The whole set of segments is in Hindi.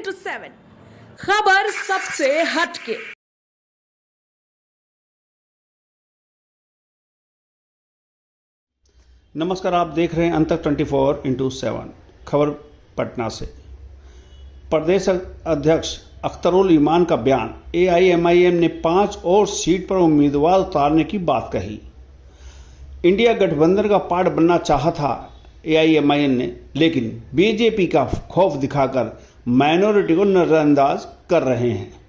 24/7 खबर सबसे हटके। नमस्कार, आप देख रहे हैं अंतक 24/7 खबर पटना से। प्रदेश अध्यक्ष अख्तरुल ईमान का बयान। एआईएमआईएम ने 5 और सीट पर उम्मीदवार उतारने की बात कही। इंडिया गठबंधन का पार्ट बनना चाहा था एआईएमआईएम ने, लेकिन बीजेपी का खौफ दिखाकर माइनॉरिटी को नजरअंदाज कर रहे हैं।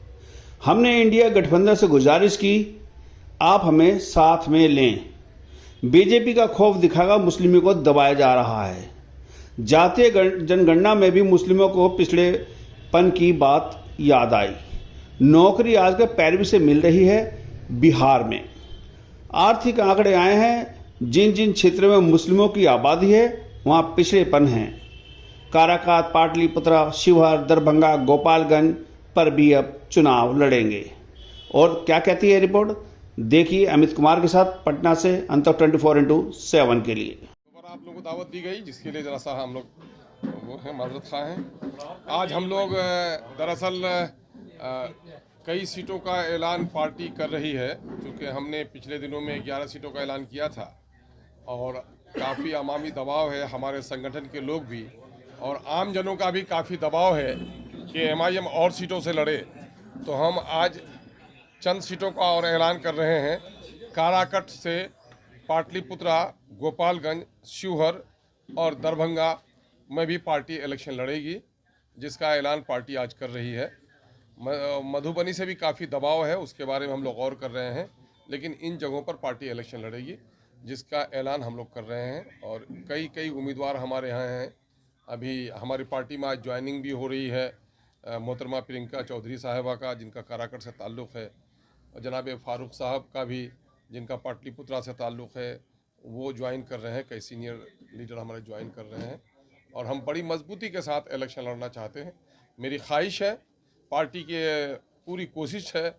हमने इंडिया गठबंधन से गुजारिश की, आप हमें साथ में लें। बीजेपी का खौफ दिखाकर मुस्लिमों को दबाया जा रहा है। जातीय जनगणना में भी मुस्लिमों को पिछड़ेपन की बात याद आई। नौकरी आजकल पैरवी से मिल रही है। बिहार में आर्थिक आंकड़े आए हैं, जिन जिन क्षेत्रों में मुस्लिमों की आबादी है वहां पिछड़ेपन है। काराकाट, पाटलिपुत्रा, शिवहर, दरभंगा, गोपालगंज पर भी अब चुनाव लड़ेंगे। और क्या कहती है रिपोर्ट, देखिए अमित कुमार के साथ पटना से अंतक 24/7 के लिए। आप लोगों को दावत दी गई, जिसके लिए जरा सा हम लोग वो हैं माजरत खा हैं। आज हम लोग दरअसल कई सीटों का ऐलान पार्टी कर रही है, क्योंकि हमने पिछले दिनों में 11 सीटों का ऐलान किया था और काफ़ी अवामी दबाव है। हमारे संगठन के लोग भी और आम जनों का भी काफ़ी दबाव है कि एमआईएम और सीटों से लड़े। तो हम आज चंद सीटों का और ऐलान कर रहे हैं। काराकट से पाटलिपुत्रा, गोपालगंज, शिवहर और दरभंगा में भी पार्टी इलेक्शन लड़ेगी, जिसका ऐलान पार्टी आज कर रही है। मधुबनी से भी काफ़ी दबाव है, उसके बारे में हम लोग और कर रहे हैं, लेकिन इन जगहों पर पार्टी इलेक्शन लड़ेगी, जिसका ऐलान हम लोग कर रहे हैं। और कई उम्मीदवार हमारे यहाँ हैं। अभी हमारी पार्टी में आज ज्वाइनिंग भी हो रही है मोहतरमा प्रियंका चौधरी साहिबा का, जिनका काराकट से ताल्लुक़ है, और जनाब फारूक साहब का भी, जिनका पाटलिपुत्रा से ताल्लुक़ है, वो ज्वाइन कर रहे हैं। कई सीनियर लीडर हमारे ज्वाइन कर रहे हैं और हम बड़ी मजबूती के साथ इलेक्शन लड़ना चाहते हैं। मेरी ख्वाहिश है, पार्टी की पूरी कोशिश है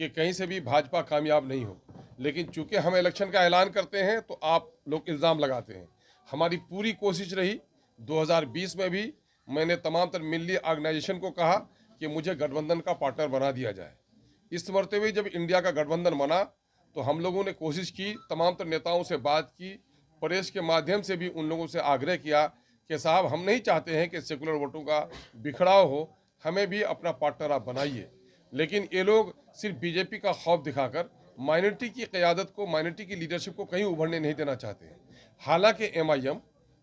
कि कहीं से भी भाजपा कामयाब नहीं हो, लेकिन चूँकि हम इलेक्शन का ऐलान करते हैं तो आप लोग इल्ज़ाम लगाते हैं। हमारी पूरी कोशिश रही, 2020 में भी मैंने तमाम तर मिली ऑर्गेनाइजेशन को कहा कि मुझे गठबंधन का पार्टनर बना दिया जाए। इस मरतबे जब इंडिया का गठबंधन बना तो हम लोगों ने कोशिश की, तमाम तर नेताओं से बात की, प्रेस के माध्यम से भी उन लोगों से आग्रह किया कि साहब, हम नहीं चाहते हैं कि सेकुलर वोटों का बिखराव हो, हमें भी अपना पार्टनर आप बनाइए। लेकिन ये लोग सिर्फ बीजेपी का खौफ दिखाकर माइनॉरिटी की क़यादत को, माइनॉरिटी की लीडरशिप को कहीं उभरने नहीं देना चाहते हैं। हालांकि एमआईएम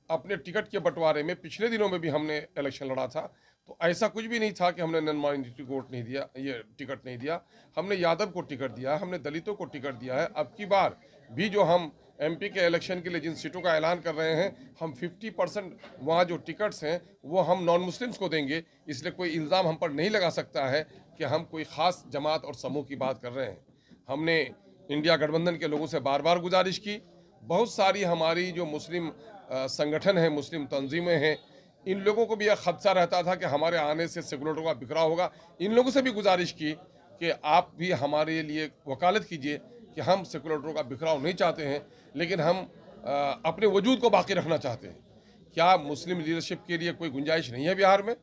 अपने टिकट के बंटवारे में पिछले दिनों में भी हमने इलेक्शन लड़ा था, तो ऐसा कुछ भी नहीं था कि हमने नॉन माइनॉरिटी को वोट नहीं दिया, ये टिकट नहीं दिया। हमने यादव को टिकट दिया है, हमने दलितों को टिकट दिया है। अब की बार भी जो हम एमपी के इलेक्शन के लिए जिन सीटों का ऐलान कर रहे हैं, हम 50% वहाँ जो टिकट्स हैं वो हम नॉन मुस्लिम्स को देंगे। इसलिए कोई इल्ज़ाम हम पर नहीं लगा सकता है कि हम कोई ख़ास जमात और समूह की बात कर रहे हैं। हमने इंडिया गठबंधन के लोगों से बार बार गुजारिश की। बहुत सारी हमारी जो मुस्लिम संगठन हैं, मुस्लिम तंजीमें हैं, इन लोगों को भी यह खदशा रहता था कि हमारे आने से सेकुलरों का बिखराव होगा। इन लोगों से भी गुजारिश की कि आप भी हमारे लिए वकालत कीजिए कि हम सेकुलरों का बिखराव नहीं चाहते हैं, लेकिन हम अपने वजूद को बाकी रखना चाहते हैं। क्या मुस्लिम लीडरशिप के लिए कोई गुंजाइश नहीं है बिहार में?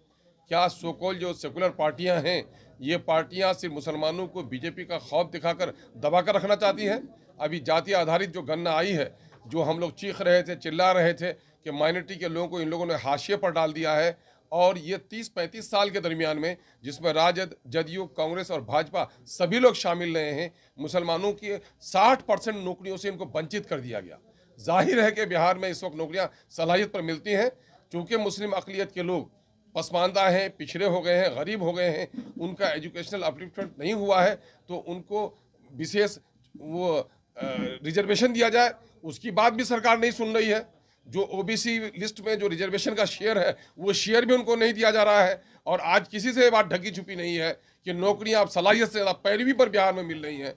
क्या सोकॉल जो सेकुलर पार्टियां हैं, ये पार्टियां सिर्फ मुसलमानों को बीजेपी का खौफ दिखाकर दबा कर रखना चाहती हैं? अभी जातीय आधारित जो गणना आई है, जो हम लोग चीख रहे थे, चिल्ला रहे थे कि माइनॉरिटी के लोगों को इन लोगों ने हाशिए पर डाल दिया है, और ये 30-35 साल के दरमियान में, जिसमें राजद, जदयू, कांग्रेस और भाजपा सभी लोग शामिल रहे हैं, मुसलमानों की 60% नौकरियों से इनको वंचित कर दिया गया। जाहिर है कि बिहार में इस वक्त नौकरियां सलाहियत पर मिलती हैं। चूँकि मुस्लिम अक़लियत के लोग पसमानदा हैं, पिछड़े हो गए हैं, गरीब हो गए हैं, उनका एजुकेशनल अपलिफ्टमेंट नहीं हुआ है, तो उनको विशेष वो रिजर्वेशन दिया जाए, उसकी बात भी सरकार नहीं सुन रही है। जो ओबीसी लिस्ट में जो रिजर्वेशन का शेयर है, वो शेयर भी उनको नहीं दिया जा रहा है। और आज किसी से बात ढकी छुपी नहीं है कि नौकरियां अब सलाहियत से ज़्यादा पैरवी पर बिहार में मिल रही हैं।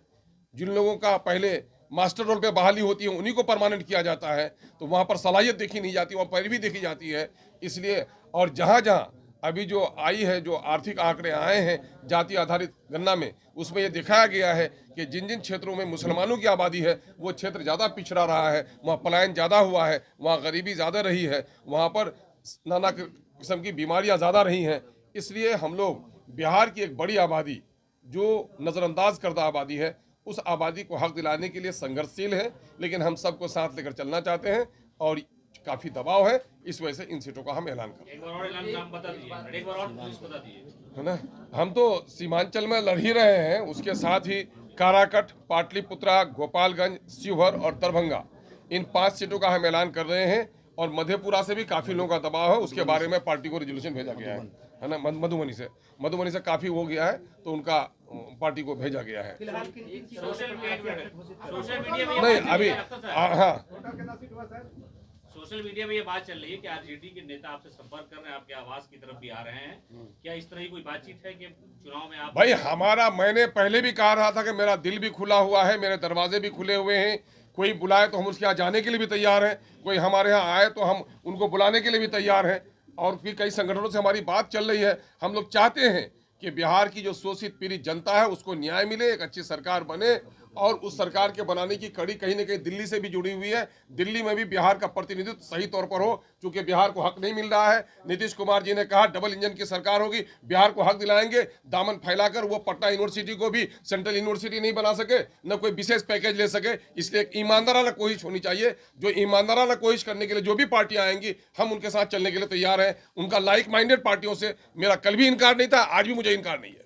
जिन लोगों का पहले मास्टर रोल पे बहाली होती है, उन्हीं को परमानेंट किया जाता है, तो वहाँ पर सलाहियत देखी नहीं जाती, वहाँ पैरवी देखी जाती है। इसलिए और जहाँ जहाँ अभी जो आई है, जो आर्थिक आंकड़े आए हैं जाति आधारित गणना में, उसमें ये दिखाया गया है कि जिन जिन क्षेत्रों में मुसलमानों की आबादी है, वो क्षेत्र ज़्यादा पिछड़ा रहा है, वहाँ पलायन ज़्यादा हुआ है, वहाँ गरीबी ज़्यादा रही है, वहाँ पर नाना किस्म की बीमारियाँ ज़्यादा रही हैं। इसलिए हम लोग बिहार की एक बड़ी आबादी जो नज़रअंदाज करदा आबादी है, उस आबादी को हक दिलाने के लिए संघर्षशील है, लेकिन हम सबको साथ लेकर चलना चाहते हैं और काफ़ी दबाव है, इस वजह से इन सीटों का हम ऐलान कर रहे हैं। एक बार और ऐलान नाम बता दीजिए, एक बार और पुलिस बता दीजिए, है ना। हम तो सीमांचल में लड़ ही रहे हैं, उसके साथ ही काराकट, पाटलिपुत्रा, गोपालगंज, शिवहर और दरभंगा, इन 5 सीटों का हम ऐलान कर रहे हैं और मधेपुरा से भी काफ़ी लोगों का दबाव है, उसके बारे में पार्टी को रिजोल्यूशन भेजा गया है ना। मधुबनी से काफ़ी हो गया है, तो उनका पार्टी को भेजा गया है। सोशल मीडिया में नहीं अभी हाँ सोशल मीडिया में ये बात चल रही है कि आरजेडी के नेता आपसे संपर्क कर रहे हैं, आपके आवास की तरफ भी आ रहे हैं, क्या इस तरह की कोई बातचीत है कि चुनाव में आप? भाई मैंने पहले भी कहा रहा था कि मेरा दिल भी खुला हुआ है, मेरे दरवाजे भी खुले हुए हैं, कोई बुलाए तो हम उसके यहाँ जाने के लिए भी तैयार हैं, कोई हमारे यहाँ आए तो हम उनको बुलाने के लिए भी तैयार हैं। और भी कई संगठनों से हमारी बात चल रही है। हम लोग चाहते हैं कि बिहार की जो शोषित पीड़ित जनता है उसको न्याय मिले, एक अच्छी सरकार बने, और उस सरकार के बनाने की कड़ी कहीं न कहीं दिल्ली से भी जुड़ी हुई है। दिल्ली में भी बिहार का प्रतिनिधित्व सही तौर पर हो, क्योंकि बिहार को हक नहीं मिल रहा है। नीतीश कुमार जी ने कहा डबल इंजन की सरकार होगी, बिहार को हक दिलाएंगे। दामन फैलाकर वो पटना यूनिवर्सिटी को भी सेंट्रल यूनिवर्सिटी नहीं बना सके, न कोई विशेष पैकेज ले सके। इसलिए एक ईमानदाराना कोशिश होनी चाहिए। जो ईमानदाराना कोशिश करने के लिए जो भी पार्टियां आएंगी, हम उनके साथ चलने के लिए तैयार हैं। उनका लाइक माइंडेड पार्टियों से मेरा कल भी इनकार नहीं था, आज भी मुझे इनकार नहीं है।